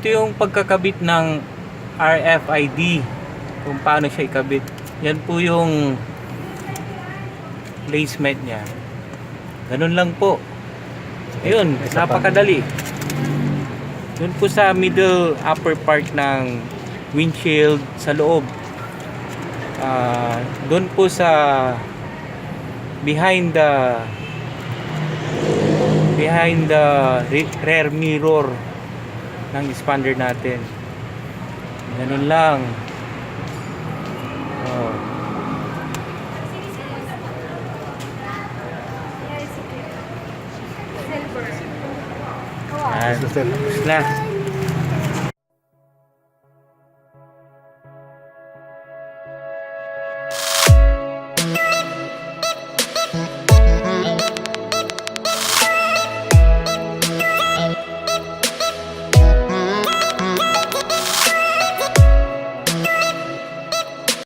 ito yung pagkakabit ng RFID, kung paano siya ikabit. Yan po yung placement niya. Ganun lang po. Ayun, napakadali. Doon po sa middle upper part ng windshield sa loob. Doon po sa behind the rear mirror ng expander natin. Ganun lang. Oh. Silver. Tapos na.